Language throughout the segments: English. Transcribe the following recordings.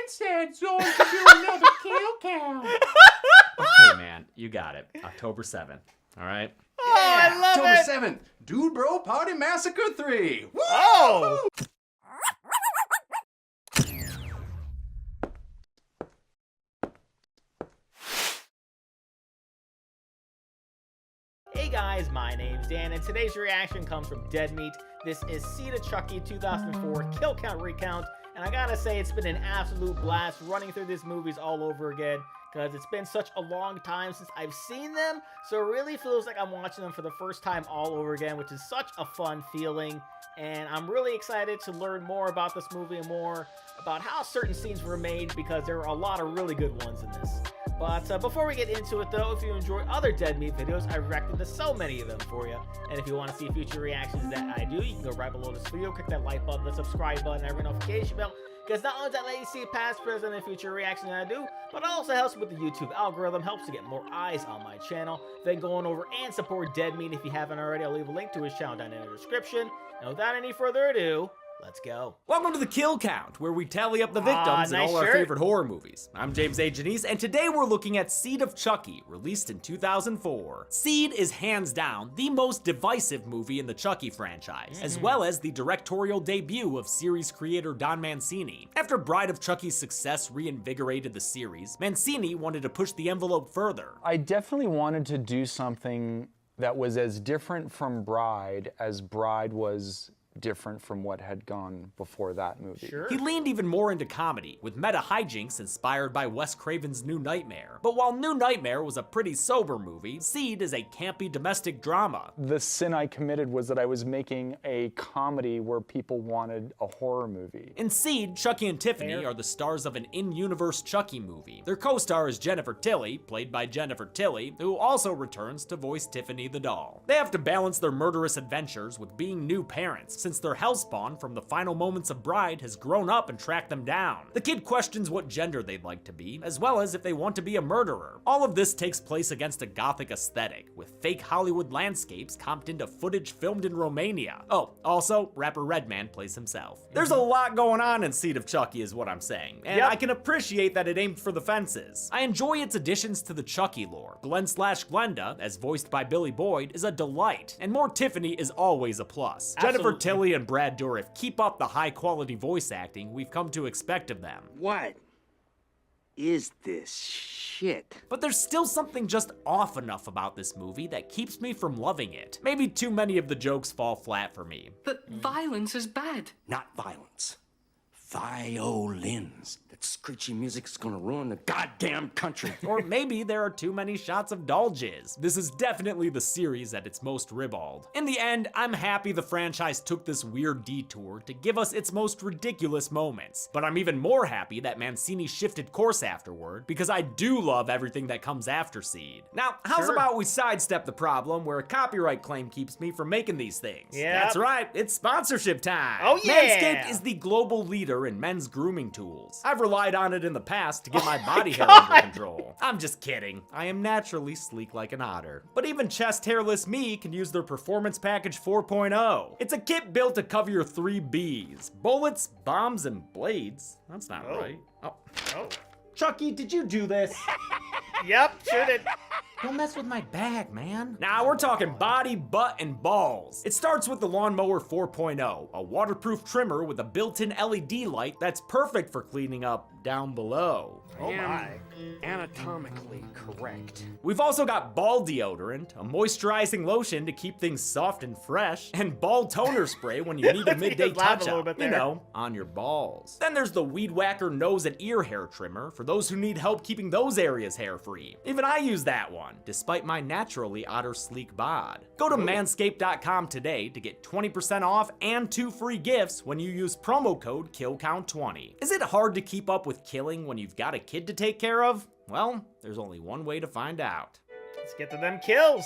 said Zorn to do another kill count. Okay, man, you got it. October 7th. All right? Oh, I love October it. 7th, Dude Bro Party Massacre 3. Woo! Oh. Hey guys, my name's Dan, and today's reaction comes from Dead Meat. This is Seed of Chucky 2004 Kill Count Recount, and I gotta say it's been an absolute blast running through these movies all over again, because it's been such a long time since I've seen them, so it really feels like I'm watching them for the first time all over again, which is such a fun feeling, and I'm really excited to learn more about this movie and more about how certain scenes were made, because there are a lot of really good ones in this. But before we get into it though, if you enjoy other Dead Meat videos, I've reacted to so many of them for you. And if you want to see future reactions that I do, you can go right below this video, click that like button, the subscribe button, and every notification bell. Because not only does that let you see past, present, and future reactions that I do, but it also helps with the YouTube algorithm, helps to get more eyes on my channel. Then go on over and support Dead Meat if you haven't already. I'll leave a link to his channel down in the description. And without any further ado, let's go. Welcome to the Kill Count, where we tally up the victims in nice all our shirt. favorite horror movies. I'm James A. Janice, and today we're looking at Seed of Chucky, released in 2004. Seed is hands down the most divisive movie in the Chucky franchise, as well as the directorial debut of series creator Don Mancini. After Bride of Chucky's success reinvigorated the series, Mancini wanted to push the envelope further. I definitely wanted to do something that was as different from Bride as Bride was different from what had gone before that movie. Sure. He leaned even more into comedy, with meta hijinks inspired by Wes Craven's New Nightmare. But while New Nightmare was a pretty sober movie, Seed is a campy domestic drama. The sin I committed was that I was making a comedy where people wanted a horror movie. In Seed, Chucky and Tiffany are the stars of an in-universe Chucky movie. Their co-star is Jennifer Tilly, played by Jennifer Tilly, who also returns to voice Tiffany the doll. They have to balance their murderous adventures with being new parents, since their hellspawn from the final moments of Bride has grown up and tracked them down. The kid questions what gender they'd like to be, as well as if they want to be a murderer. All of this takes place against a gothic aesthetic, with fake Hollywood landscapes comped into footage filmed in Romania. Oh, also, rapper Redman plays himself. There's a lot going on in Seed of Chucky is what I'm saying, and I can appreciate that it aimed for the fences. I enjoy its additions to the Chucky lore. Glenn/Glenda, as voiced by Billy Boyd, is a delight, and more Tiffany is always a plus. Absolutely. Jennifer Tilly and Brad Dourif keep up the high-quality voice acting we've come to expect of them. What is this shit? But there's still something just off enough about this movie that keeps me from loving it. Maybe too many of the jokes fall flat for me. But violence is bad. Not violence. Violins. That screechy music's gonna ruin the goddamn country. Or maybe there are too many shots of doll jizz. This is definitely the series at its most ribald. In the end, I'm happy the franchise took this weird detour to give us its most ridiculous moments. But I'm even more happy that Mancini shifted course afterward, because I do love everything that comes after Seed. Now, how's about we sidestep the problem where a copyright claim keeps me from making these things? Yep. That's right, it's sponsorship time. Oh, yeah. Manscaped is the global leader in men's grooming tools. I've relied on it in the past to get my body hair under control. I'm just kidding. I am naturally sleek like an otter. But even chest hairless me can use their Performance Package 4.0. It's a kit built to cover your 3 Bs. Bullets, bombs, and blades. That's not right. Oh. Chucky, did you do this? Yep, sure did. Don't mess with my bag, man. Now we're talking body, butt, and balls. It starts with the Lawnmower 4.0, a waterproof trimmer with a built-in LED light that's perfect for cleaning up down below. Oh my. Anatomically correct. We've also got ball deodorant, a moisturizing lotion to keep things soft and fresh, and ball toner spray when you need a midday Just laugh a touch-up, little bit you there. know, on your balls. Then there's the Weed Whacker nose and ear hair trimmer for those who need help keeping those areas hair-free. Even I use that one, despite my naturally otter sleek bod. Go to manscaped.com today to get 20% off and 2 free gifts when you use promo code KILLCOUNT20. Is it hard to keep up with killing when you've got a kid to take care of? Well, there's only one way to find out. Let's get to them kills.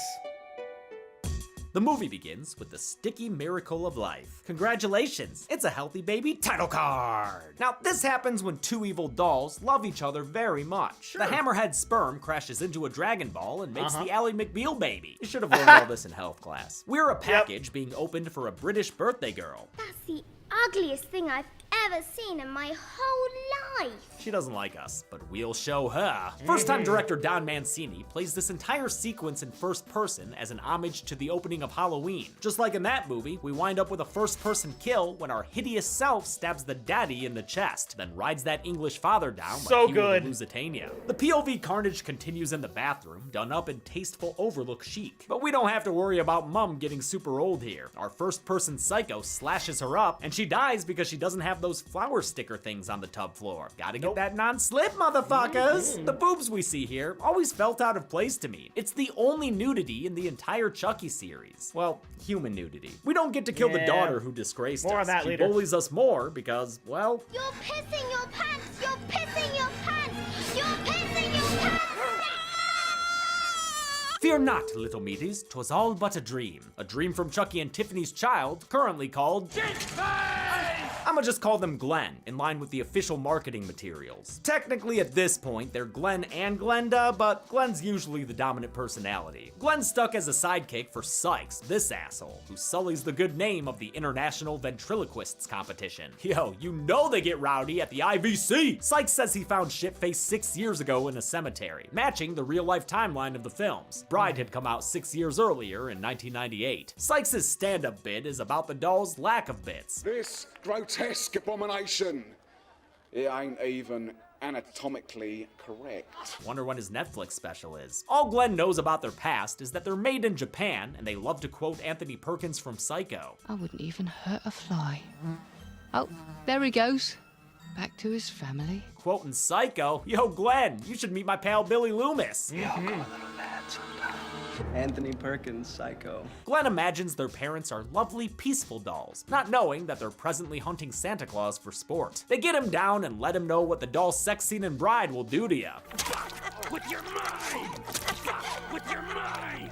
The movie begins with the sticky miracle of life. Congratulations, it's a healthy baby title card. Now, this happens when 2 evil dolls love each other very much. The Hammerhead sperm crashes into a Dragon Ball and makes the Ally McBeal baby. You should have learned all this in health class. We're a package being opened for a British birthday girl. That's the ugliest thing I've ever seen in my whole life. she doesn't like us, but we'll show her. First-time director Don Mancini plays this entire sequence in first person as an homage to the opening of Halloween. Just like in that movie, we wind up with a first-person kill when our hideous self stabs the daddy in the chest, then rides that English father down So like he were good. the Lusitania. The POV carnage continues in the bathroom, done up in tasteful overlook chic. But we don't have to worry about Mum getting super old here. Our first-person psycho slashes her up, and she dies because she doesn't have those flower sticker things on the tub floor. Gotta get that non-slip, motherfuckers! The boobs we see here always felt out of place to me. It's the only nudity in the entire Chucky series. Well, human nudity. We don't get to kill the Yeah. daughter who disgraced More on us. that She later. bullies us more because, well, You're pissing your pants! You're pissing your pants! You're pissing your pants! fear not, little meaties, 'twas all but a dream. A dream from Chucky and Tiffany's child, currently called I'ma just call them Glenn, in line with the official marketing materials. Technically at this point, they're Glenn and Glenda, but Glenn's usually the dominant personality. Glenn's stuck as a sidekick for Sykes, this asshole, who sullies the good name of the International Ventriloquists Competition. Yo, you know they get rowdy at the IVC! Sykes says he found Shitface 6 years ago in a cemetery, matching the real-life timeline of the films. Bride had come out 6 years earlier in 1998. Sykes' stand-up bit is about the doll's lack of bits. This grotesque abomination, it ain't even anatomically correct. Wonder when his Netflix special is. All Glenn knows about their past is that they're made in Japan, and they love to quote Anthony Perkins from Psycho. I wouldn't even hurt a fly. Oh, there he goes. Back to his family. Quoting Psycho? Yo, Glenn, you should meet my pal Billy Loomis. Anthony Perkins, Psycho. Glenn imagines their parents are lovely, peaceful dolls, not knowing that they're presently hunting Santa Claus for sport. They get him down and let him know what the doll sex scene in Bride will do to you. With your mind! With your mind!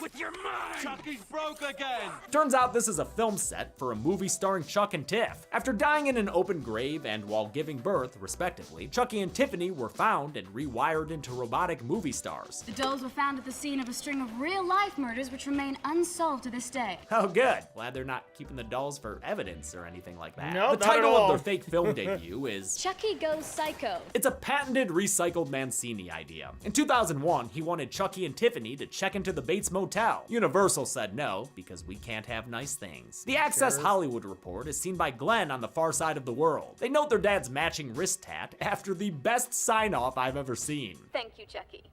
With your mind! Chucky's broke again. Turns out this is a film set for a movie starring Chuck and Tiff. After dying in an open grave and while giving birth, respectively, Chucky and Tiffany were found and rewired into robotic movie stars. The dolls were found at the scene of a string of real-life murders which remain unsolved to this day. Oh, good. Glad they're not keeping the dolls for evidence or anything like that. Nope, the not at title all. of their fake film debut is Chucky Goes Psycho. It's a patented recycled Mancini idea. In 2001, he wanted Chucky and Tiffany to check into the Bates Motel. Universal said no, because we can't have nice things. The Access Hollywood report is seen by Glenn on the far side of the world. They note their dad's matching wrist tat after the best sign-off I've ever seen. Thank you, Chucky.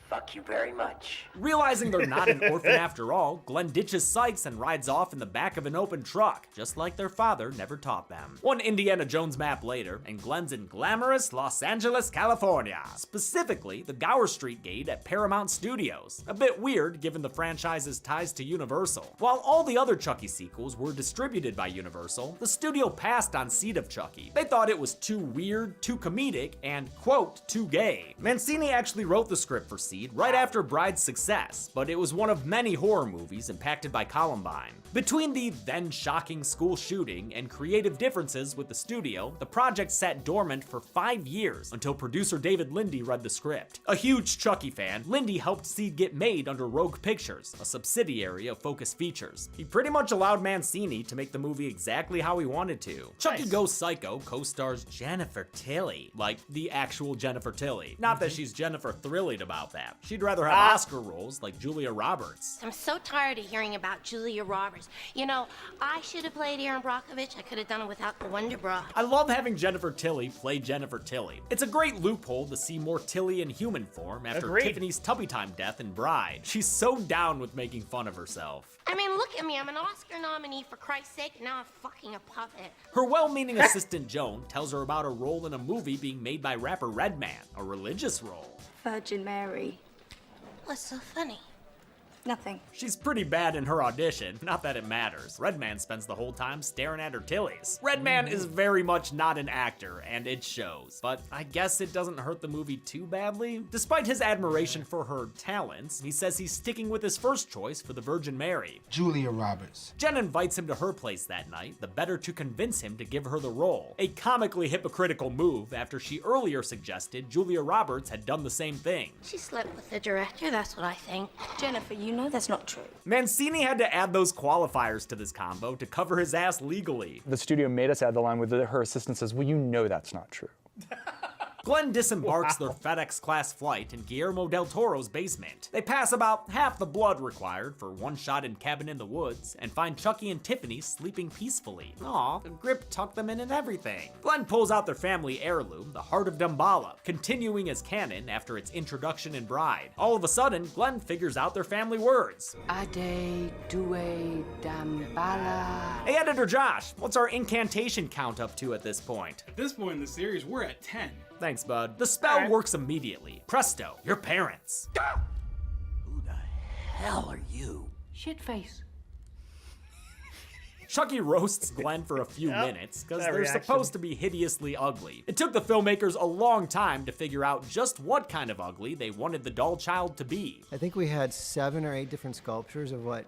Fuck you very much. Realizing they're not an orphan after all, Glenn ditches Sykes and rides off in the back of an open truck, just like their father never taught them. One Indiana Jones map later, and Glenn's in glamorous Los Angeles, California. Specifically, the Gower Street gate at Paramount Studios. A bit weird given the franchise's ties to Universal. While all the other Chucky sequels were distributed by Universal, the studio passed on Seed of Chucky. They thought it was too weird, too comedic, and, quote, too gay. Mancini actually wrote the script for Seed right after Bride's success, but it was one of many horror movies impacted by Columbine. Between the then shocking school shooting and creative differences with the studio, the project sat dormant for 5 years until producer David Lindy read the script. A huge Chucky fan, Lindy helped Seed get made under Rogue Pictures, a subsidiary of Focus Features. He pretty much allowed Mancini to make the movie exactly how he wanted to. Chucky Goes Psycho co-stars Jennifer Tilly, like the actual Jennifer Tilly. Not that she's Jennifer Thrilled about that. She'd rather have Oscar roles like Julia Roberts. I'm so tired of hearing about Julia Roberts. You know, I should have played Erin Brockovich. I could have done it without the Wonder Bra. I love having Jennifer Tilly play Jennifer Tilly. It's a great loophole to see more Tilly in human form after Agreed. Tiffany's Tubby Time death in Bride. She's so down with making fun of herself. I mean, look at me. I'm an Oscar nominee, for Christ's sake, and now I'm fucking a puppet. Her well-meaning assistant Joan tells her about a role in a movie being made by rapper Redman, a religious role. Virgin Mary. What's so funny? Nothing. She's pretty bad in her audition, not that it matters. Redman spends the whole time staring at her tillies. Redman is very much not an actor, and it shows. But I guess it doesn't hurt the movie too badly. Despite his admiration for her talents, he says he's sticking with his first choice for the Virgin Mary. Julia Roberts. Jen invites him to her place that night, the better to convince him to give her the role. A comically hypocritical move after she earlier suggested Julia Roberts had done the same thing. She slept with the director, that's what I think. Jennifer, you know that's not true. Mancini had to add those qualifiers to this combo to cover his ass legally. The studio made us add the line where her assistant says, well, you know that's not true. Glenn disembarks their FedEx class flight in Guillermo del Toro's basement. They pass about half the blood required for one shot in Cabin in the Woods and find Chucky and Tiffany sleeping peacefully. Aw, the grip tucked them in and everything. Glenn pulls out their family heirloom, the Heart of Damballa, continuing as canon after its introduction in Bride. All of a sudden, Glenn figures out their family words. Ade due dambala. Hey, Editor Josh, what's our incantation count up to at this point? At this point in the series, we're at 10. Thanks, bud. The spell works immediately. Presto, your parents. Who the hell are you? Shitface. Chucky roasts Glenn for a few minutes, because that they're reaction. supposed to be hideously ugly. It took the filmmakers a long time to figure out just what kind of ugly they wanted the doll child to be. I think we had 7 or 8 different sculptures of what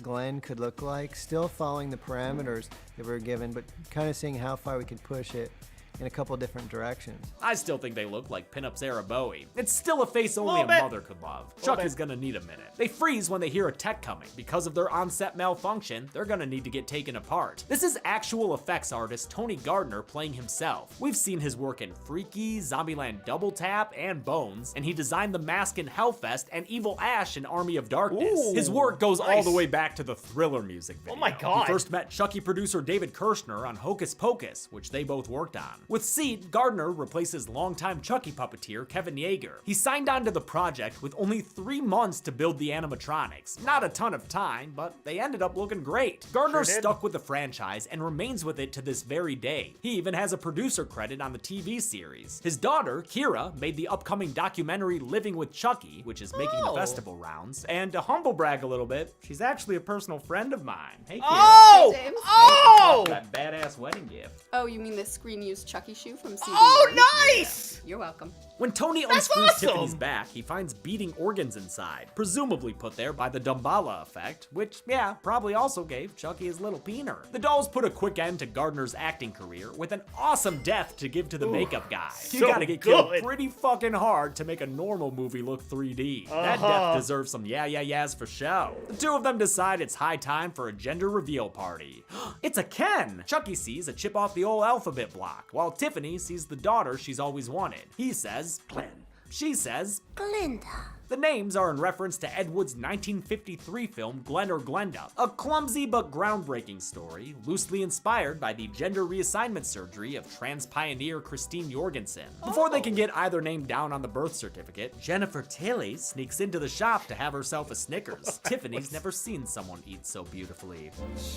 Glenn could look like, still following the parameters that we were given, but kind of seeing how far we could push it in a couple different directions. I still think they look like pinups era Bowie. It's still a face only a mother could love. Chuck is gonna need a minute. They freeze when they hear a tech coming. Because of their on-set malfunction, they're gonna need to get taken apart. This is actual effects artist Tony Gardner playing himself. We've seen his work in Freaky, Zombieland Double Tap, and Bones, and he designed the mask in Hellfest and Evil Ash in Army of Darkness. Ooh, his work goes all nice. the way back to the Thriller music video. Oh my God. He first met Chucky producer David Kirshner on Hocus Pocus, which they both worked on. With Seed, Gardner replaces longtime Chucky puppeteer Kevin Yeager. He signed on to the project with only 3 months to build the animatronics. Not a ton of time, but they ended up looking great. Gardner Sure did. stuck with the franchise and remains with it to this very day. He even has a producer credit on the TV series. His daughter, Kira, made the upcoming documentary Living with Chucky, which is making the festival rounds. And to humble brag a little bit, she's actually a personal friend of mine. Hey, Kira. Oh! James. Oh! That badass wedding gift. Oh, you mean the screen-used Chucky shoe from season Oh, 1? nice! You're welcome. When Tony That's unscrews awesome! Tiffany's back, he finds beating organs inside, presumably put there by the Damballa effect, which, yeah, probably also gave Chucky his little peener. The dolls put a quick end to Gardner's acting career with an awesome death to give to the makeup guy. You so gotta get killed good. pretty fucking hard to make a normal movie look 3D. That death deserves some yeah-yeah-yeahs for show. The two of them decide it's high time for a gender reveal party. It's a Ken! Chucky sees a chip off the old alphabet block, while Tiffany sees the daughter she's always wanted. He says, Glenn. She says, Glinda. The names are in reference to Ed Wood's 1953 film Glenn or Glenda, a clumsy but groundbreaking story, loosely inspired by the gender reassignment surgery of trans pioneer Christine Jorgensen. Before they can get either name down on the birth certificate, Jennifer Tilly sneaks into the shop to have herself a Snickers. Tiffany's never seen someone eat so beautifully.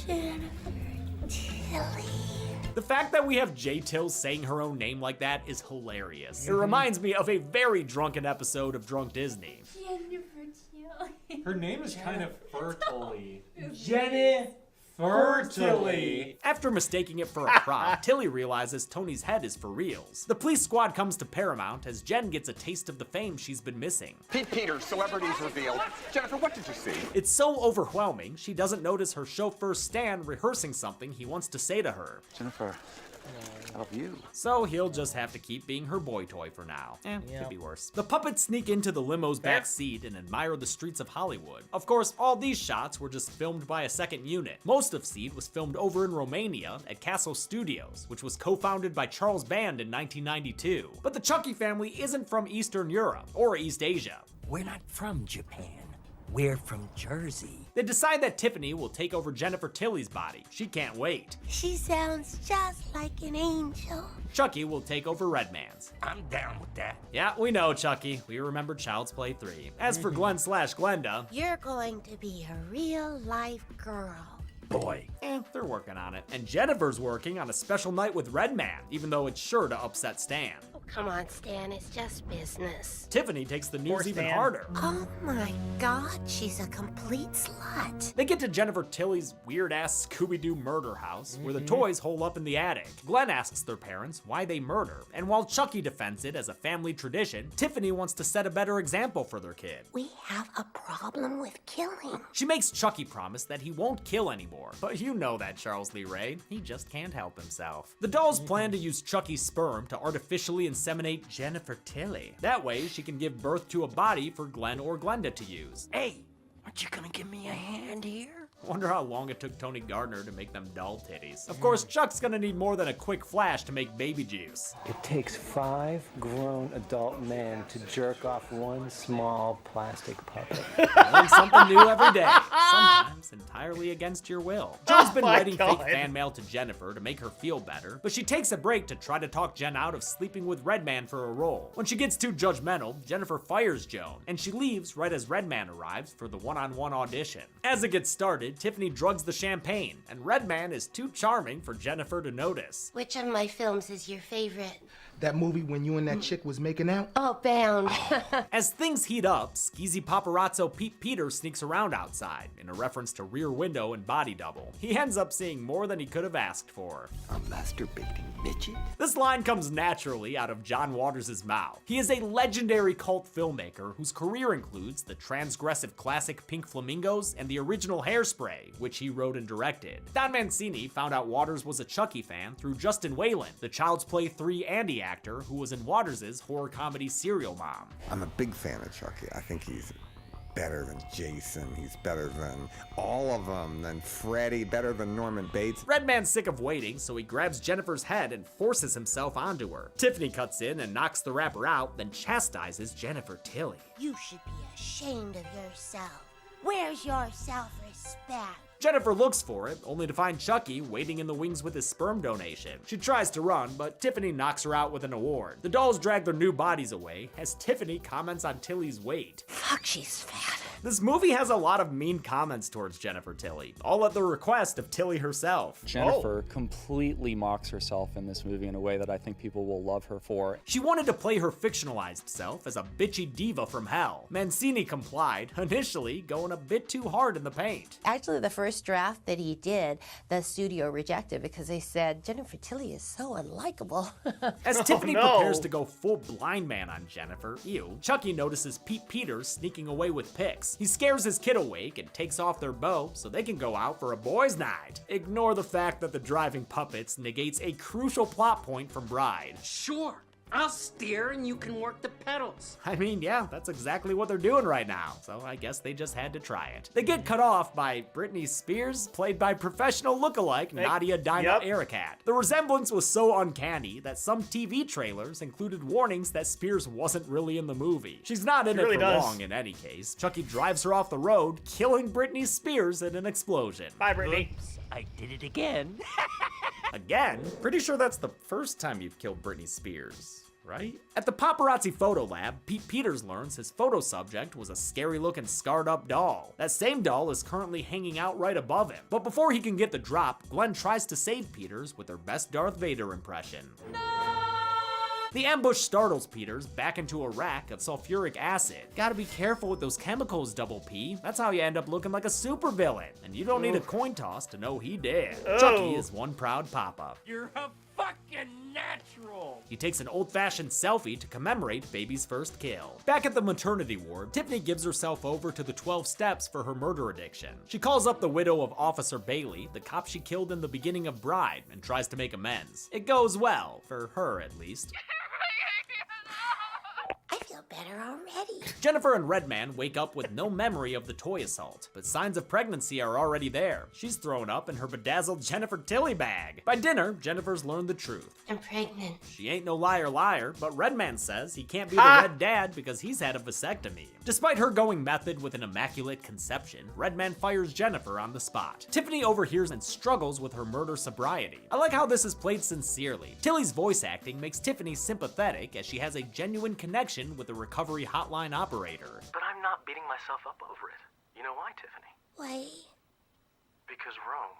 Jennifer Tilly. The fact that we have J. Till saying her own name like that is hilarious. It reminds me of a very drunken episode of Drunk Disney. Her name is kind of Fertilly. Fertilly. After mistaking it for a prop, Tilly realizes Tony's head is for reals. The police squad comes to Paramount as Jen gets a taste of the fame she's been missing. Pete Peters, celebrities revealed. Jennifer, what did you see? It's so overwhelming, she doesn't notice her chauffeur Stan rehearsing something he wants to say to her. Jennifer, I love you. So he'll just have to keep being her boy toy for now. Could be worse. The puppets sneak into the limo's back seat and admire the streets of Hollywood. Of course, all these shots were just filmed by a second unit. Most of Seed was filmed over in Romania at Castle Studios, which was co-founded by Charles Band in 1992. But the Chucky family isn't from Eastern Europe or East Asia. We're not from Japan. We're from Jersey. They decide that Tiffany will take over Jennifer Tilly's body. She can't wait. She sounds just like an angel. Chucky will take over Redman's. I'm down with that. Yeah, we know, Chucky. We remember Child's Play 3. As for Glenn/Glenda, You're going to be a real-life girl. Boy. They're working on it. And Jennifer's working on a special night with Redman, even though it's sure to upset Stan. Oh, come on, Stan, it's just business. Tiffany takes the news even Stan. harder. Oh my God, she's a complete slut. They get to Jennifer Tilly's weird-ass Scooby-Doo murder house, where the toys hole up in the attic. Glenn asks their parents why they murder, and while Chucky defends it as a family tradition, Tiffany wants to set a better example for their kid. We have a problem with killing. She makes Chucky promise that he won't kill anymore, but you know that Charles Lee Ray, he just can't help himself. The dolls plan to use Chucky's sperm to artificially inseminate Jennifer Tilly. That way, she can give birth to a body for Glenn or Glenda to use. Hey, my Aren't you gonna give me a hand here? Wonder how long it took Tony Gardner to make them doll titties. Of course, Chuck's gonna need more than a quick flash to make baby juice. It takes 5 grown adult men to jerk off one small plastic puppet. Learn something new every day, sometimes entirely against your will. Joe's been writing fake fan mail to Jennifer to make her feel better, but she takes a break to try to talk Jen out of sleeping with Redman for a role. When she gets too judgmental, Jennifer fires Joan, and she leaves right as Redman arrives for the one-on-one audition. As it gets started, Tiffany drugs the champagne, and Redman is too charming for Jennifer to notice. Which of my films is your favorite? That movie when you and that chick was making out? Oh, Bound. As things heat up, skeezy paparazzo Pete Peters sneaks around outside, in a reference to Rear Window and Body Double. He ends up seeing more than he could have asked for. A masturbating midget? This line comes naturally out of John Waters' mouth. He is a legendary cult filmmaker whose career includes the transgressive classic Pink Flamingos and the original Hairspray, which he wrote and directed. Don Mancini found out Waters was a Chucky fan through Justin Whalen, the Child's Play 3 Andy actor who was in Waters' horror comedy Serial Mom. I'm a big fan of Chucky. I think he's better than Jason, he's better than all of them, than Freddy, better than Norman Bates. Redman's sick of waiting, so he grabs Jennifer's head and forces himself onto her. Tiffany cuts in and knocks the rapper out, then chastises Jennifer Tilly. You should be ashamed of yourself. Where's your self-respect? Jennifer looks for it, only to find Chucky waiting in the wings with his sperm donation. She tries to run, but Tiffany knocks her out with an award. The dolls drag their new bodies away, as Tiffany comments on Tilly's weight. Fuck, she's fat. This movie has a lot of mean comments towards Jennifer Tilly, all at the request of Tilly herself. Jennifer completely mocks herself in this movie in a way that I think people will love her for. She wanted to play her fictionalized self as a bitchy diva from hell. Mancini complied, initially going a bit too hard in the paint. Actually, the first draft that he did, the studio rejected because they said, Jennifer Tilly is so unlikable. As Tiffany prepares to go full blind man on Jennifer, Chucky notices Pete Peters sneaking away with pics. He scares his kid awake and takes off their bow so they can go out for a boys' night. Ignore the fact that the driving puppets negates a crucial plot point from Bride. Sure, I'll steer and you can work the pedals. I mean, yeah, that's exactly what they're doing right now, so I guess they just had to try it. They get cut off by Britney Spears, played by professional lookalike Nadia Dinah Arakat. The resemblance was so uncanny that some TV trailers included warnings that Spears wasn't really in the movie. She's not in it for long in any case. Chucky drives her off the road, killing Britney Spears in an explosion. Bye, Britney. Oops, I did it again. Again? Pretty sure that's the first time you've killed Britney Spears. Right? At the paparazzi photo lab, Pete Peters learns his photo subject was a scary-looking scarred-up doll. That same doll is currently hanging out right above him. But before he can get the drop, Glenn tries to save Peters with her best Darth Vader impression. No! The ambush startles Peters back into a rack of sulfuric acid. Gotta be careful with those chemicals, Double P. That's how you end up looking like a supervillain. And you don't need a coin toss to know he did. Chucky is one proud papa. You're a fucking natural. He takes an old-fashioned selfie to commemorate baby's first kill. Back at the maternity ward, Tiffany gives herself over to the 12 steps for her murder addiction. She calls up the widow of Officer Bailey, the cop she killed in the beginning of Bride, and tries to make amends. It goes well, for her at least. I feel better already. Jennifer and Redman wake up with no memory of the toy assault, but signs of pregnancy are already there. She's thrown up in her bedazzled Jennifer Tilly bag. By dinner, Jennifer's learned the truth. I'm pregnant. She ain't no liar, but Redman says he can't be the red dad because he's had a vasectomy. Despite her going method with an immaculate conception, Redman fires Jennifer on the spot. Tiffany overhears and struggles with her murder sobriety. I like how this is played sincerely. Tilly's voice acting makes Tiffany sympathetic as she has a genuine connection with the recovery hotline operator. But I'm not beating myself up over it. You know why, Tiffany? Why? Because Rome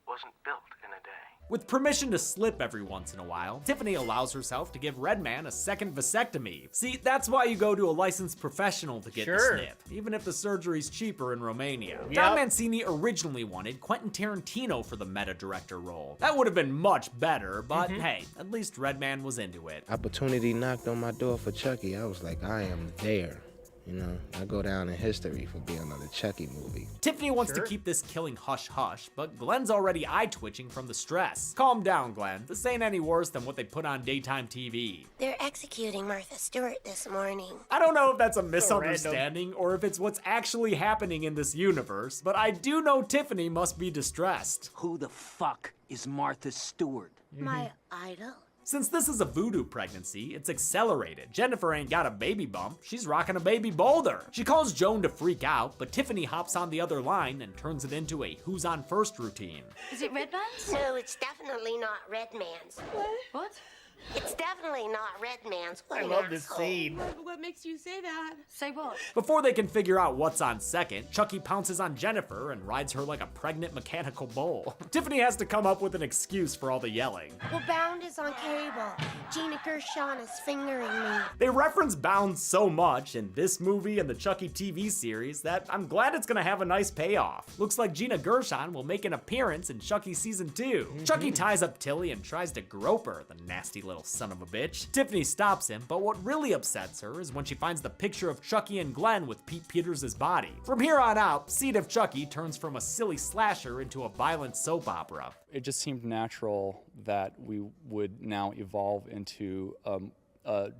wasn't built in a day. With permission to slip every once in a while, Tiffany allows herself to give Redman a second vasectomy. See, that's why you go to a licensed professional to get the snip, even if the surgery's cheaper in Romania. Don Mancini originally wanted Quentin Tarantino for the meta director role. That would have been much better, but hey, at least Redman was into it. Opportunity knocked on my door for Chucky. I was like, I am there. You know, I go down in history for being on the Chucky movie. Tiffany wants to keep this killing hush-hush, but Glenn's already eye-twitching from the stress. Calm down, Glenn. This ain't any worse than what they put on daytime TV. They're executing Martha Stewart this morning. I don't know if that's a misunderstanding or if it's what's actually happening in this universe, but I do know Tiffany must be distressed. Who the fuck is Martha Stewart? My idol. Since this is a voodoo pregnancy, it's accelerated. Jennifer ain't got a baby bump, she's rocking a baby boulder. She calls Joan to freak out, but Tiffany hops on the other line and turns it into a who's on first routine. Is it Redman's? No, it's definitely not Redman's. What? It's definitely not Redman's. What I an love this asshole. scene. What makes you say that? Say what? Before they can figure out what's on second, Chucky pounces on Jennifer and rides her like a pregnant mechanical bull. Tiffany has to come up with an excuse for all the yelling. Well, Bound is on cable. Gina Gershon is fingering me. They reference Bound so much in this movie and the Chucky TV series that I'm glad it's gonna have a nice payoff. Looks like Gina Gershon will make an appearance in Chucky Season 2. Chucky ties up Tilly and tries to grope her, the nasty little son of a bitch. Tiffany stops him, but what really upsets her is when she finds the picture of Chucky and Glenn with Pete Peters' body. From here on out, Seed of Chucky turns from a silly slasher into a violent soap opera. It just seemed natural that we would now evolve into a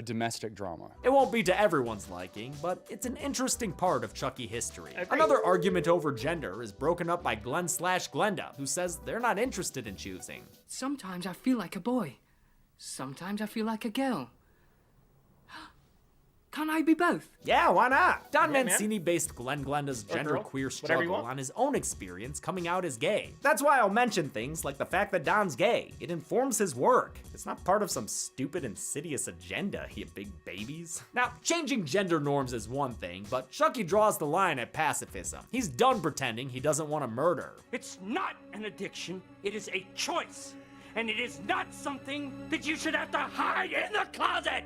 domestic drama. It won't be to everyone's liking, but it's an interesting part of Chucky history. Another argument over gender is broken up by Glenn/Glenda, who says they're not interested in choosing. Sometimes I feel like a boy. Sometimes I feel like a girl. Can't I be both? Yeah, why not? Don Yeah, Mancini based Glenn Glenda's genderqueer whatever you struggle want. on his own experience coming out as gay. That's why I'll mention things like the fact that Don's gay. It informs his work. It's not part of some stupid, insidious agenda, you big babies. Now, changing gender norms is one thing, but Chucky draws the line at pacifism. He's done pretending he doesn't want to murder. It's not an addiction, it is a choice. And it is not something that you should have to hide in the closet!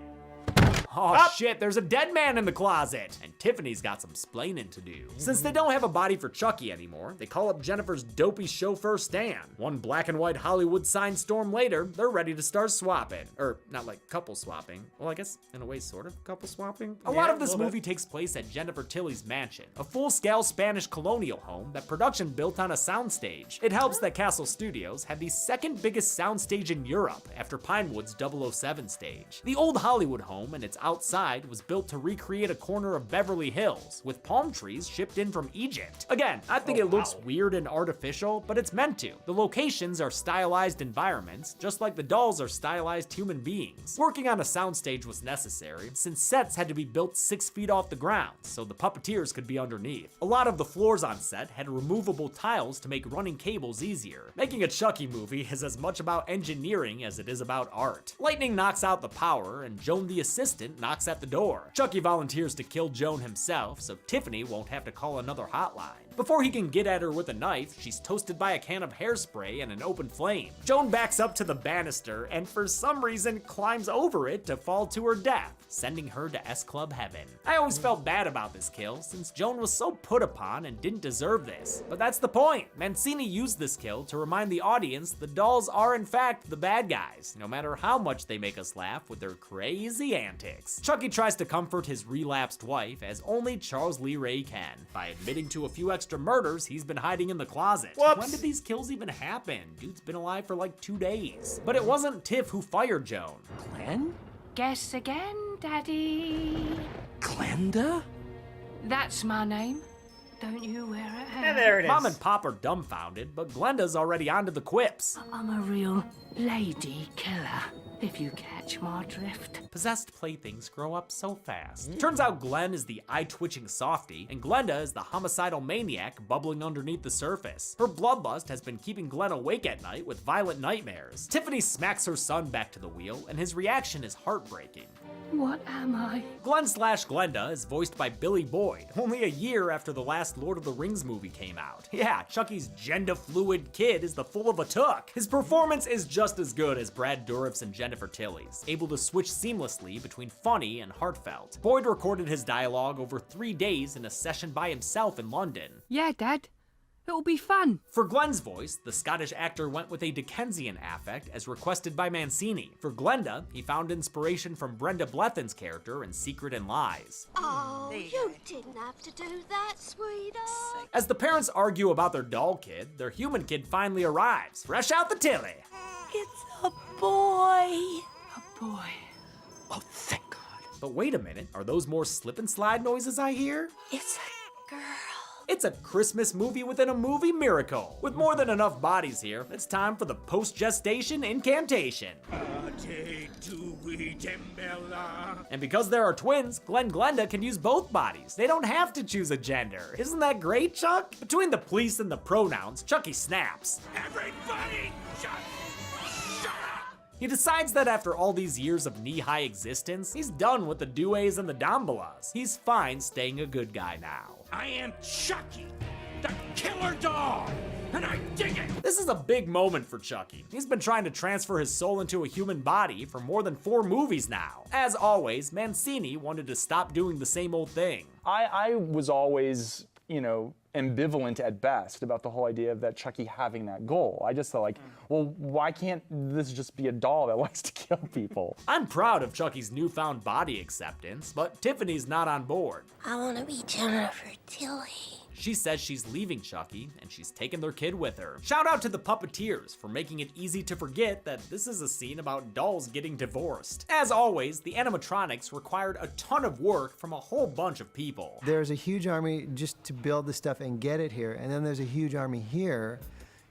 Oh shit, there's a dead man in the closet! And Tiffany's got some splaining to do. Since they don't have a body for Chucky anymore, they call up Jennifer's dopey chauffeur Stan. One black and white Hollywood sign storm later, they're ready to start swapping. Or, not like couple swapping. Well, I guess in a way sort of couple swapping. A lot of this movie takes place at Jennifer Tilly's mansion, a full-scale Spanish colonial home that production built on a soundstage. It helps that Castle Studios had the second biggest soundstage in Europe after Pinewood's 007 stage. The old Hollywood home and its outside was built to recreate a corner of Beverly Hills, with palm trees shipped in from Egypt. Again, I think it looks weird and artificial, but it's meant to. The locations are stylized environments, just like the dolls are stylized human beings. Working on a soundstage was necessary, since sets had to be built 6 feet off the ground, so the puppeteers could be underneath. A lot of the floors on set had removable tiles to make running cables easier. Making a Chucky movie is as much about engineering as it is about art. Lightning knocks out the power, and Joan the assistant knocks at the door. Chucky volunteers to kill Joan himself, so Tiffany won't have to call another hotline. Before he can get at her with a knife, she's toasted by a can of hairspray and an open flame. Joan backs up to the banister and for some reason climbs over it to fall to her death, sending her to S Club heaven. I always felt bad about this kill since Joan was so put upon and didn't deserve this. But that's the point. Mancini used this kill to remind the audience the dolls are in fact the bad guys, no matter how much they make us laugh with their crazy antics. Chucky tries to comfort his relapsed wife as only Charles Lee Ray can, by admitting to a few extra murders he's been hiding in the closet. Whoops. When did these kills even happen? Dude's been alive for like 2 days. But it wasn't Tiff who fired Joan. Glenn? Guess again, Daddy. Glenda? That's my name. Don't you wear it out? And there it is. Mom and Pop are dumbfounded, but Glenda's already onto the quips. I'm a real lady killer, if you catch my drift. Possessed playthings grow up so fast. Turns out Glenn is the eye-twitching softie, and Glenda is the homicidal maniac bubbling underneath the surface. Her bloodlust has been keeping Glenn awake at night with violent nightmares. Tiffany smacks her son back to the wheel, and his reaction is heartbreaking. What am I? Glenn/Glenda is voiced by Billy Boyd, only a year after the last Lord of the Rings movie came out. Yeah, Chucky's gender-fluid kid is the fool of a took. His performance is just as good as Brad Dourif's and Jennifer Tilly's, able to switch seamlessly between funny and heartfelt. Boyd recorded his dialogue over 3 days in a session by himself in London. Yeah, Dad. It'll be fun. For Glenn's voice, the Scottish actor went with a Dickensian affect as requested by Mancini. For Glenda, he found inspiration from Brenda Blethyn's character in Secret and Lies. Oh, you didn't have to do that, sweetheart. As the parents argue about their doll kid, their human kid finally arrives, fresh out the tilly. It's a boy. A boy. Oh, thank God. But wait a minute, are those more slip and slide noises I hear? It's a girl. It's a Christmas movie within a movie miracle. With more than enough bodies here, it's time for the post-gestation incantation. And because there are twins, Glenn Glenda can use both bodies. They don't have to choose a gender. Isn't that great, Chuck? Between the police and the pronouns, Chucky snaps. Everybody, shut up! He decides that after all these years of knee-high existence, he's done with the Duets and the Dambalas. He's fine staying a good guy now. I am Chucky, the killer doll, and I dig it! This is a big moment for Chucky. He's been trying to transfer his soul into a human body for more than 4 movies now. As always, Mancini wanted to stop doing the same old thing. I was always, ambivalent at best about the whole idea of that Chucky having that goal. I just thought like, well, why can't this just be a doll that likes to kill people? I'm proud of Chucky's newfound body acceptance, but Tiffany's not on board. I want to be Jennifer Tilly. She says she's leaving Chucky, and she's taking their kid with her. Shout out to the puppeteers for making it easy to forget that this is a scene about dolls getting divorced. As always, the animatronics required a ton of work from a whole bunch of people. There's a huge army just to build the stuff and get it here, and then there's a huge army here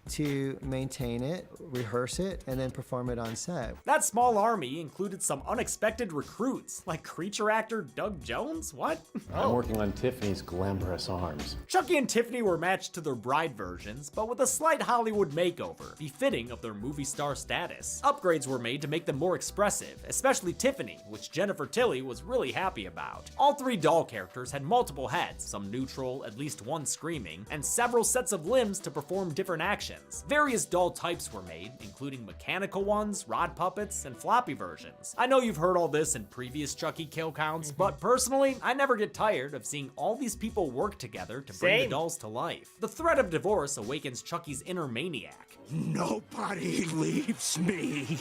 to maintain it, rehearse it, and then perform it on set. That small army included some unexpected recruits, like creature actor Doug Jones? What? I'm working on Tiffany's glamorous arms. Chucky and Tiffany were matched to their bride versions, but with a slight Hollywood makeover, befitting of their movie star status. Upgrades were made to make them more expressive, especially Tiffany, which Jennifer Tilly was really happy about. All 3 doll characters had multiple heads, some neutral, at least one screaming, and several sets of limbs to perform different actions. Various doll types were made, including mechanical ones, rod puppets, and floppy versions. I know you've heard all this in previous Chucky kill counts, but personally, I never get tired of seeing all these people work together to bring the dolls to life. The threat of divorce awakens Chucky's inner maniac. Nobody leaves me.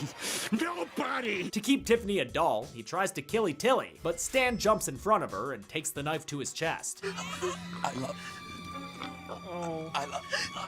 Nobody! To keep Tiffany a doll, he tries to kill Tilly, but Stan jumps in front of her and takes the knife to his chest. I love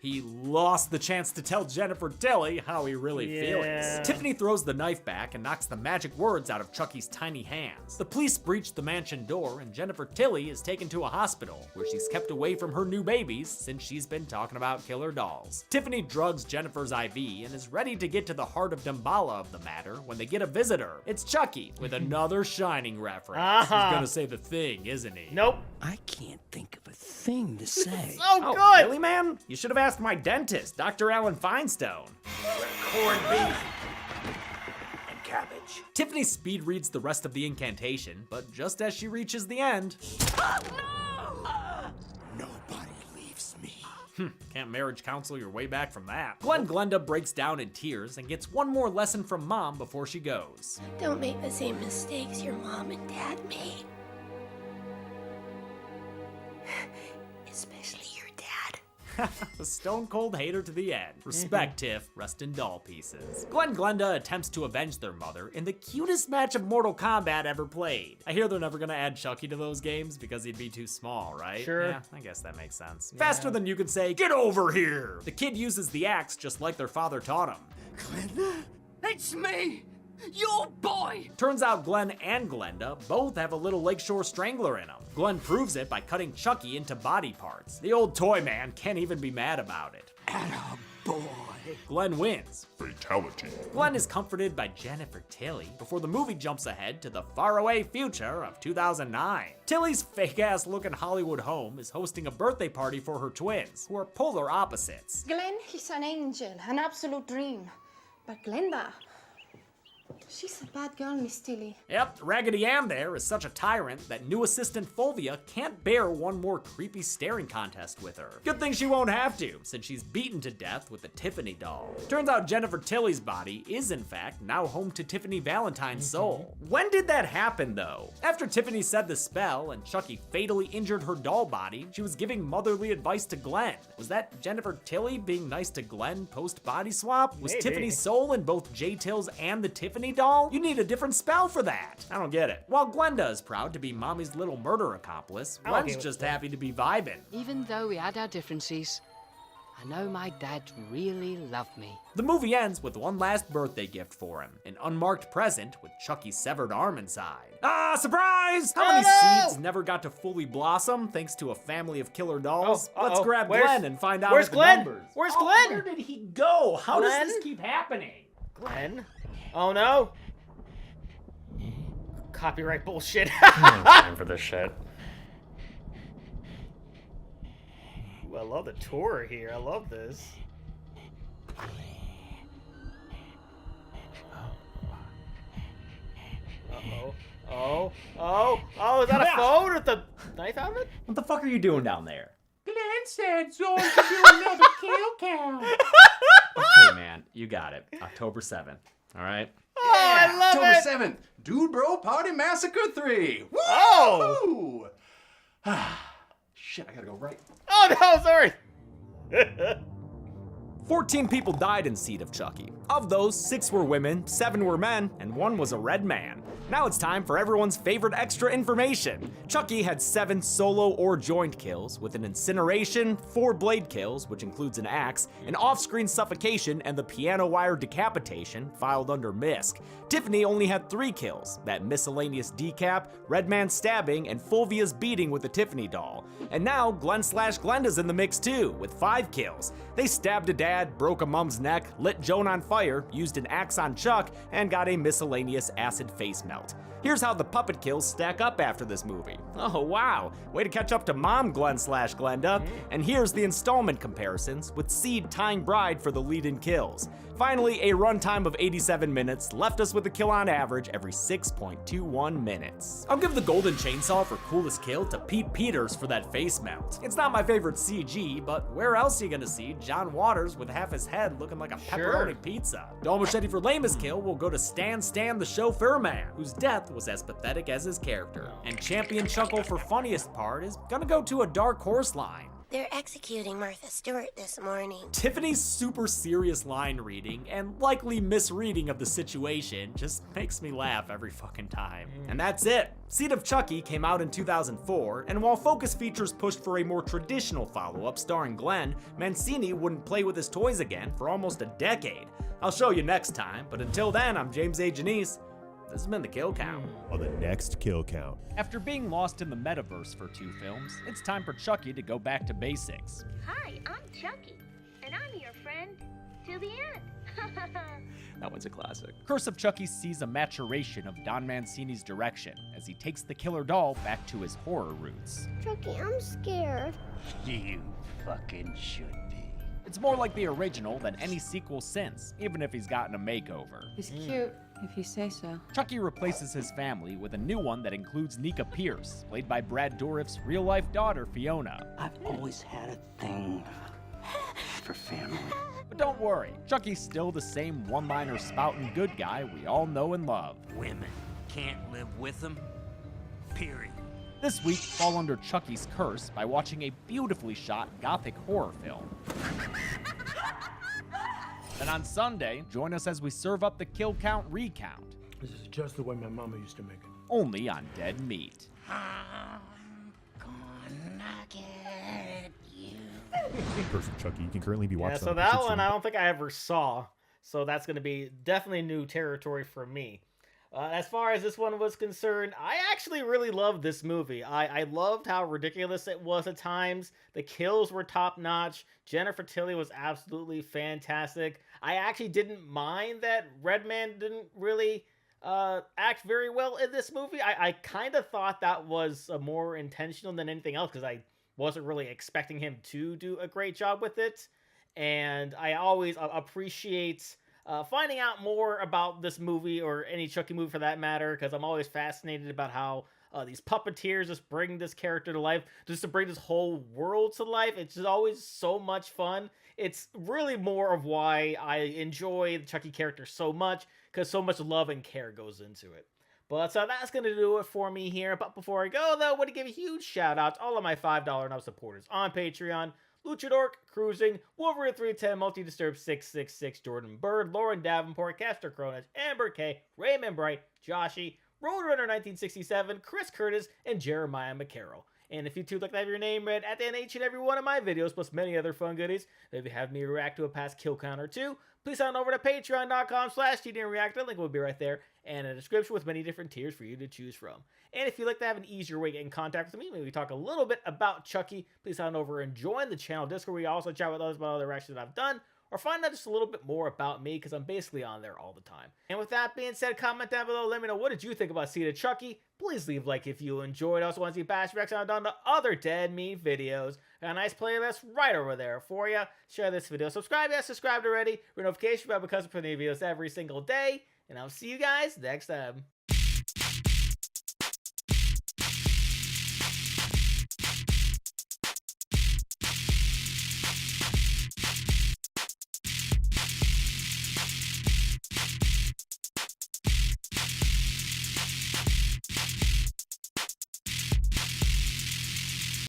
He lost the chance to tell Jennifer Tilly how he really feels. Tiffany throws the knife back and knocks the magic words out of Chucky's tiny hands. The police breach the mansion door and Jennifer Tilly is taken to a hospital where she's kept away from her new babies since she's been talking about killer dolls. Tiffany drugs Jennifer's IV and is ready to get to the heart of Damballa of the matter when they get a visitor. It's Chucky with another Shining reference. He's gonna say the thing, isn't he? Nope. I can't think of a thing to say. So good! Really, man? You should have asked my dentist, Dr. Alan Feinstone. Corned beef and cabbage. Tiffany speed reads the rest of the incantation, but just as she reaches the end... Nobody leaves me. Can't marriage counsel your way back from that. Glenn Glenda breaks down in tears and gets one more lesson from Mom before she goes. Don't make the same mistakes your mom and dad made. Especially your dad. The stone cold hater to the end. Respect, Tiff. Rest in doll pieces. Glenn Glenda attempts to avenge their mother in the cutest match of Mortal Kombat ever played. I hear they're never gonna add Chucky to those games because he'd be too small, right? Sure. Yeah, I guess that makes sense. Faster than you can say, get over here! The kid uses the axe just like their father taught him. Glenda, it's me, your boy! Turns out Glenn and Glenda both have a little Lakeshore Strangler in them. Glenn proves it by cutting Chucky into body parts. The old toy man can't even be mad about it. Boy. Glenn wins. Fatality. Glenn is comforted by Jennifer Tilly before the movie jumps ahead to the faraway future of 2009. Tilly's fake-ass looking Hollywood home is hosting a birthday party for her twins, who are polar opposites. Glenn is an angel, an absolute dream. But Glenda, She's a bad girl, Miss Tilly. Yep, Raggedy Ann there is such a tyrant that new assistant Fulvia can't bear one more creepy staring contest with her. Good thing she won't have to, since she's beaten to death with the Tiffany doll. Turns out Jennifer Tilly's body is in fact now home to Tiffany Valentine's soul. When did that happen though? After Tiffany said the spell and Chucky fatally injured her doll body, she was giving motherly advice to Glenn. Was that Jennifer Tilly being nice to Glenn post-body swap? Was Maybe. Tiffany's soul in both J-Tills and the Tiffany doll? You need a different spell for that. I don't get it. While Glenda is proud to be Mommy's little murder accomplice, Glenn's just happy to be vibing. Even though we had our differences, I know my dad really loved me. The movie ends with one last birthday gift for him, an unmarked present with Chucky's severed arm inside. Ah, surprise! How many seeds never got to fully blossom thanks to a family of killer dolls? Let's grab Glenn and find out Where's the Glenn? numbers. Where's Glenn? Where did he go? How Glenn? does this keep happening? Glenn? Oh no. Copyright bullshit. Time for this shit. Ooh, I love the tour here. I love this. Uh-oh. Oh, is that a phone with the knife out of it? What the fuck are you doing down there? Glenn said so to do another kill count. Okay, man, you got it. October 7th, all right? Oh, I love October it. 7th, Dude Bro Party Massacre 3. Woo! Oh! Shit, I gotta go right. Oh no, sorry. 14 people died in Seed of Chucky. Of those, 6 were women, 7 were men, and 1 was a red man. Now it's time for everyone's favorite extra information. Chucky had 7 solo or joint kills, with an incineration, 4 blade kills, which includes an axe, an off-screen suffocation, and the piano wire decapitation, filed under MISC. Tiffany only had 3 kills, that miscellaneous decap, red man stabbing, and Fulvia's beating with the Tiffany doll. And now Glenn/Glenda's in the mix too, with 5 kills. They stabbed a dad, broke a mom's neck, lit Joan on fire, used an axe on Chuck, and got a miscellaneous acid face melt. Here's how the puppet kills stack up after this movie. Oh wow, way to catch up to Mom Glenn/Glenda. And here's the installment comparisons, with Seed tying Bride for the lead-in kills. Finally, a runtime of 87 minutes left us with a kill on average every 6.21 minutes. I'll give the golden chainsaw for coolest kill to Pete Peters for that face melt. It's not my favorite CG, but where else are you gonna see John Waters with half his head looking like a pepperoni pizza? Dull machete for lamest kill will go to Stan the chauffeur man, whose death was as pathetic as his character. And champion chuckle for funniest part is gonna go to a dark horse line. They're executing Martha Stewart this morning. Tiffany's super serious line reading and likely misreading of the situation just makes me laugh every fucking time. And that's it. Seed of Chucky came out in 2004, and while Focus Features pushed for a more traditional follow-up starring Glenn, Mancini wouldn't play with his toys again for almost a decade. I'll show you next time, but until then, I'm James A. Janice. This has been the Kill Count. On the next Kill Count. After being lost in the metaverse for 2 films, it's time for Chucky to go back to basics. Hi, I'm Chucky, and I'm your friend till the end. That one's a classic. Curse of Chucky sees a maturation of Don Mancini's direction as he takes the killer doll back to his horror roots. Chucky, I'm scared. You fucking should be. It's more like the original than any sequel since, even if he's gotten a makeover. He's cute, if you say so. Chucky replaces his family with a new one that includes Nika Pierce, played by Brad Dourif's real-life daughter, Fiona. I've always had a thing for family. But don't worry, Chucky's still the same one-liner spouting good guy we all know and love. Women can't live with them, period. This week, fall under Chucky's curse by watching a beautifully shot gothic horror film. Then on Sunday, join us as we serve up the Kill Count Recount. This is just the way my mama used to make it. Only on Dead Meat. Curse of Chucky can currently be watched. Yeah, so that one I don't think I ever saw. So that's going to be definitely new territory for me. As far as this one was concerned, I actually really loved this movie. I loved how ridiculous it was at times. The kills were top-notch. Jennifer Tilly was absolutely fantastic. I actually didn't mind that Redman didn't really act very well in this movie. I kind of thought that was more intentional than anything else because I wasn't really expecting him to do a great job with it. And I always appreciate finding out more about this movie, or any Chucky movie for that matter, because I'm always fascinated about how these puppeteers just bring this character to life, just to bring this whole world to life. It's just always so much fun. It's really more of why I enjoy the Chucky character so much, because so much love and care goes into it. But that's going to do it for me here. But before I go, though, I want to give a huge shout out to all of my $5 and up supporters on Patreon. Luchadork, Cruising, Wolverine 310, Multi-Disturb 666, Jordan Bird, Lauren Davenport, Caster Cronus, Amber K, Raymond Bright, Joshy, Roadrunner 1967, Chris Curtis, and Jeremiah McCarroll. And if you too like to have your name read at the end of each and every one of my videos, plus many other fun goodies, maybe have me react to a past kill count or two, please head on over to patreon.com/TDNReactor. Link will be right there, and a description with many different tiers for you to choose from. And if you'd like to have an easier way to get in contact with me, maybe talk a little bit about Chucky, please head on over and join the channel Discord, where we also chat with others about other reactions that I've done, or find out just a little bit more about me, because I'm basically on there all the time. And with that being said, comment down below, let me know what did you think about Seed of Chucky. Please leave a like if you enjoyed. I also want to see past reactions I've done to other Dead Meat videos. Got a nice playlist right over there for you. Share this video. Subscribe, yes, subscribed already. Ring notification bell because I put new videos every single day. And I'll see you guys next time.